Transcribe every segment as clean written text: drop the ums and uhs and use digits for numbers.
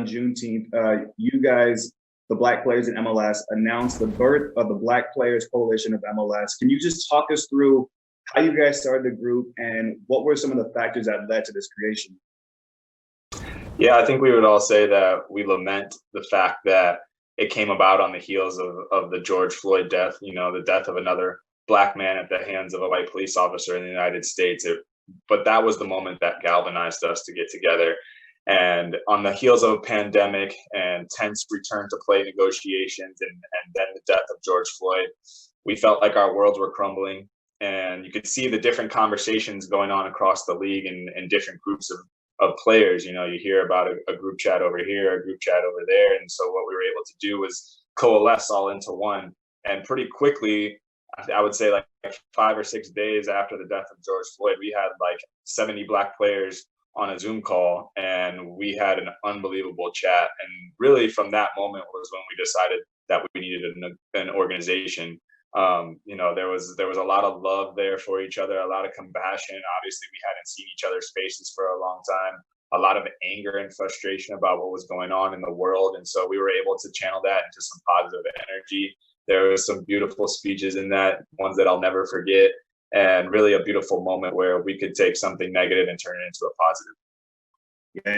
Juneteenth, you guys, the Black players in MLS, announced the birth of the Black Players Coalition of MLS. Can you just talk us through how you guys started the group and what were some of the factors that led to this creation? Yeah, I think we would all say that we lament the fact that it came about on the heels of the George Floyd death, the death of another Black man at the hands of a white police officer in the United States. But that was the moment that galvanized us to get together. And on the heels of a pandemic and tense return to play negotiations and then the death of George Floyd, we felt like our worlds were crumbling. And you could see the different conversations going on across the league and different groups of players. You hear about a group chat over here, a group chat over there. And so what we were able to do was coalesce all into one. And pretty quickly, I would say like 5 or 6 days after the death of George Floyd, we had like 70 Black players on a Zoom call, and we had an unbelievable chat. And really from that moment was when we decided that we needed an organization. There was a lot of love there for each other, a lot of compassion. Obviously, we hadn't seen each other's faces for a long time, a lot of anger and frustration about what was going on in the world. And so we were able to channel that into some positive energy. There was some beautiful speeches in that, ones that I'll never forget, and really a beautiful moment where we could take something negative and turn it into a positive.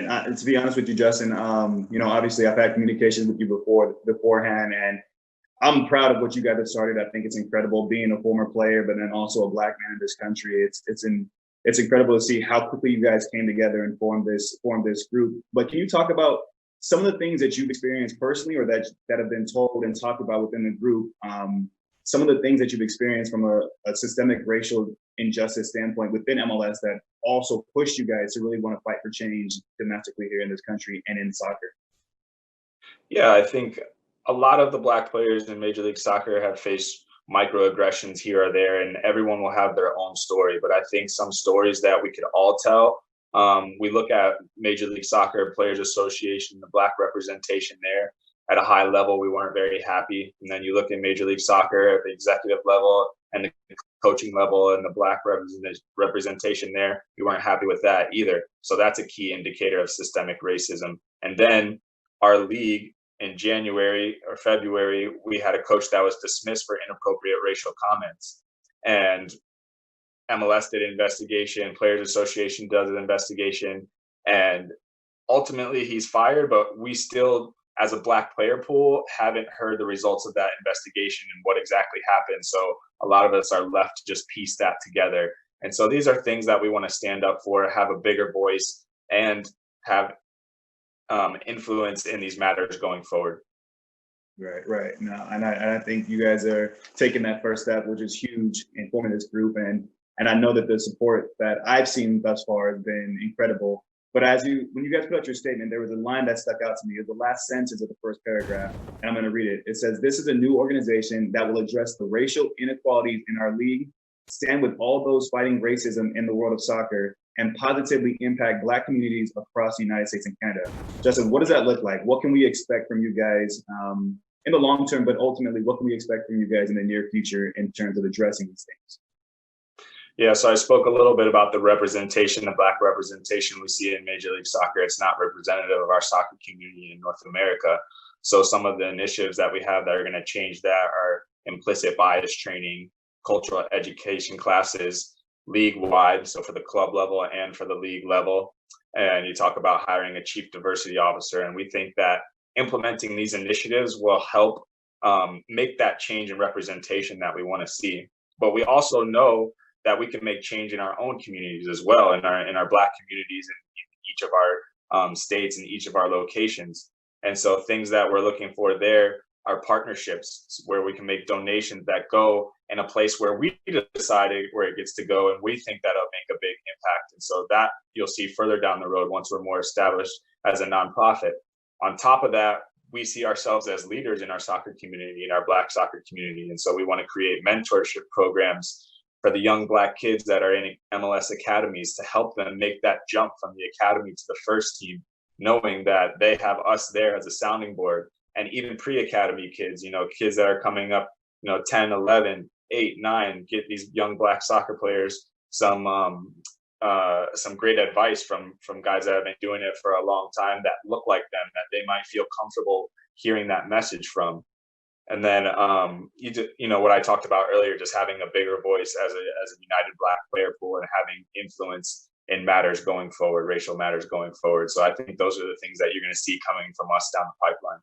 Yeah, and to be honest with you, Justin, obviously I've had communications with you beforehand, and I'm proud of what you guys have started. I think it's incredible being a former player, but then also a Black man in this country. It's incredible to see how quickly you guys came together and formed this group. But can you talk about some of the things that you've experienced personally, or that have been told and talked about within the group? Some of the things that you've experienced from a systemic racial injustice standpoint within MLS that also pushed you guys to really want to fight for change domestically here in this country and in soccer. Yeah, I think a lot of the Black players in Major League Soccer have faced microaggressions here or there, and everyone will have their own story. But I think some stories that we could all tell, we look at Major League Soccer Players Association, the Black representation there at a high level, we weren't very happy. And then you look at Major League Soccer at the executive level and the coaching level and the Black representation there, we weren't happy with that either. So that's a key indicator of systemic racism. And then our league, in January or February, we had a coach that was dismissed for inappropriate racial comments. And MLS did an investigation, Players Association does an investigation, and ultimately he's fired, but we still, as a Black player pool, haven't heard the results of that investigation and what exactly happened. So a lot of us are left to just piece that together. And so these are things that we want to stand up for, have a bigger voice, and have influence in these matters going forward. Right. No, and I think you guys are taking that first step, which is huge in forming this group. And I know that the support that I've seen thus far has been incredible. But when you guys put out your statement, there was a line that stuck out to me. It was the last sentence of the first paragraph, and I'm going to read it. It says, "This is a new organization that will address the racial inequalities in our league, stand with all those fighting racism in the world of soccer, and positively impact Black communities across the United States and Canada." Justin, what does that look like? What can we expect from you guys in the long term, but ultimately, what can we expect from you guys in the near future in terms of addressing these things? Yeah, so I spoke a little bit about the representation, the Black representation we see in Major League Soccer. It's not representative of our soccer community in North America. So some of the initiatives that we have that are going to change that are implicit bias training, cultural education classes, league-wide, so for the club level and for the league level. And you talk about hiring a chief diversity officer, and we think that implementing these initiatives will help make that change in representation that we want to see. But we also know that we can make change in our own communities as well, in our Black communities in each of our states and each of our locations. And so things that we're looking for there are partnerships where we can make donations that go in a place where we decided where it gets to go, and we think that'll make a big impact. And so that you'll see further down the road once we're more established as a nonprofit. On top of that, we see ourselves as leaders in our soccer community, in our Black soccer community. And so we want to create mentorship programs for the young Black kids that are in MLS academies to help them make that jump from the academy to the first team, knowing that they have us there as a sounding board. And even pre-academy kids, kids that are coming up, 10, 11, 8, 9, get these young Black soccer players some some great advice from guys that have been doing it for a long time that look like them, that they might feel comfortable hearing that message from. And then, what I talked about earlier, just having a bigger voice as a united Black player pool and having influence in matters going forward, racial matters going forward. So I think those are the things that you're going to see coming from us down the pipeline.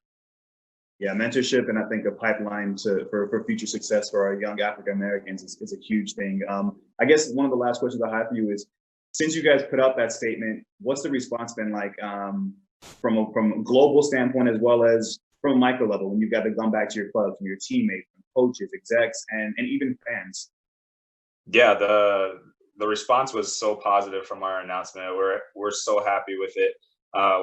Yeah, mentorship, and I think a pipeline for future success for our young African Americans is a huge thing. I guess one of the last questions I have for you is, since you guys put out that statement, what's the response been like from a global standpoint, as well as from a micro level, when you've got to come back to your club, from your teammates, from coaches, execs, and even fans? Yeah, the response was so positive from our announcement. We're so happy with it.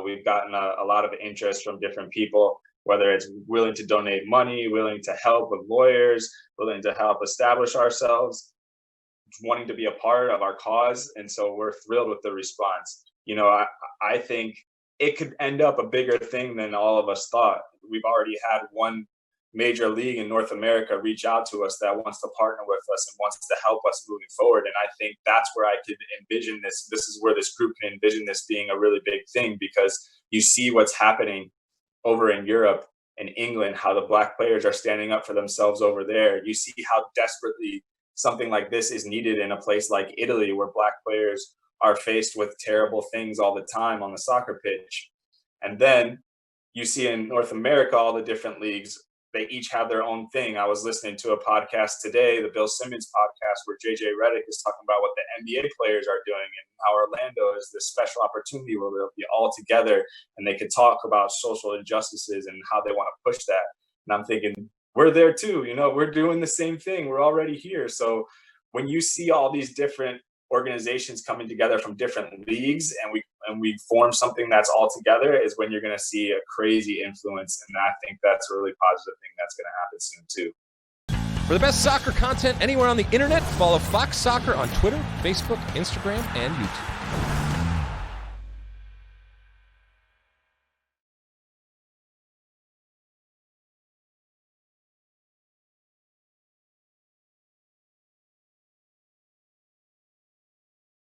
We've gotten a lot of interest from different people, whether it's willing to donate money, willing to help with lawyers, willing to help establish ourselves, wanting to be a part of our cause. And so we're thrilled with the response. I think it could end up a bigger thing than all of us thought. We've already had one major league in North America reach out to us that wants to partner with us and wants to help us moving forward. And I think that's where I could envision this. This is where this group can envision this being a really big thing, because you see what's happening over in Europe and England, how the Black players are standing up for themselves over there. You see how desperately something like this is needed in a place like Italy, where Black players are faced with terrible things all the time on the soccer pitch. And then you see in North America, all the different leagues, they each have their own thing. I was listening to a podcast today, the Bill Simmons podcast, where JJ Redick is talking about what the NBA players are doing and how Orlando is this special opportunity where they'll be all together and they can talk about social injustices and how they want to push that. And I'm thinking, we're there too. We're doing the same thing. We're already here. So when you see all these different organizations coming together from different leagues and we form something that's all together, is when you're going to see a crazy influence. And I think that's a really positive thing that's going to happen soon too. For the best soccer content anywhere on the internet, follow Fox Soccer on Twitter, Facebook, Instagram, and YouTube.